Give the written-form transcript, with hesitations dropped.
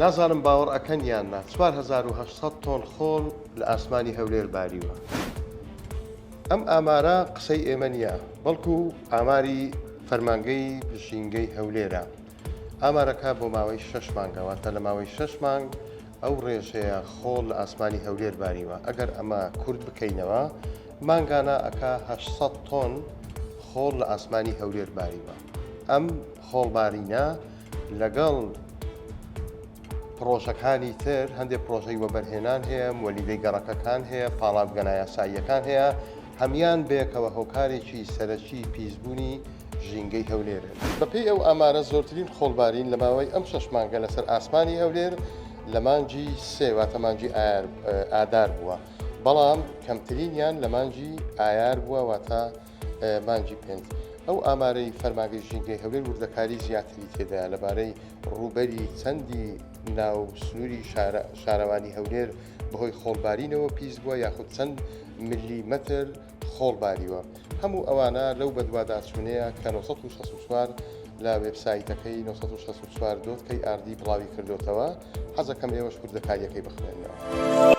نازانم باوەڕ ئەکەن یان نا 4800 تۆن خۆڵ لە ئاسمانی هەولێر باریوە. ئەم ئامارە قسەی ئێمە نییە، بەڵکو ئاماری فەرمانگەی پشینگەی هەولێرە. ئامارەکە بۆ ماوەی 6 مانگەواتە لە ماوەی 6 مانگ ئەو ڕێژەیە خۆڵ لە ئاسمانی هەولێر باریوە. ئەگەر ئەمە کورد بکەینەوە مانگانە ئەکا 800 تۆن خۆڵ لە ئاسمانی هەولێر باریوە. ئەم خۆڵبارینە لەگەڵ پرۆژەکانی تر هەندێک پرۆژەی وەبەرهێنان هەیە، وەلیدەی گەڕەکەکان هەیە، پاڵاوگەنە یاساییەکان هەیە، هەمان بێکەوە هۆکارێکی سەرەکی پیسبوونی ژینگەی هەولێرن. بەپێی ئەو ئامارە زۆرترین خۆڵبارین لە ماوەی ئەم 6 مانگە لەسەر ئاسمانی هەولێر لە مانگی سێ واتە مانگی ئادار بووە، بەڵام کەمترینیان لە مانگی ئایار بووە واتە مانگی پێنج. ئەو ئامارەی فەرمانگەی ژینگەی هەولێر وردەکاری زیاتری تێدایە لەبارەی ڕووبەری چەندی ناو سنووری شارەوانی هەولێر بەهۆی خۆڵبارینەوە پیس بووە یاخود چەند میلیمەتر خۆڵباریوە. هەموو ئەوانە لەو بەدواداچوونەیە کە 964 لە وێبسایتەکەی 964.kr بڵاوی کردوتەوە. حەزەکەم ئێوەش وردەکاریەکەی بخوێنەوە.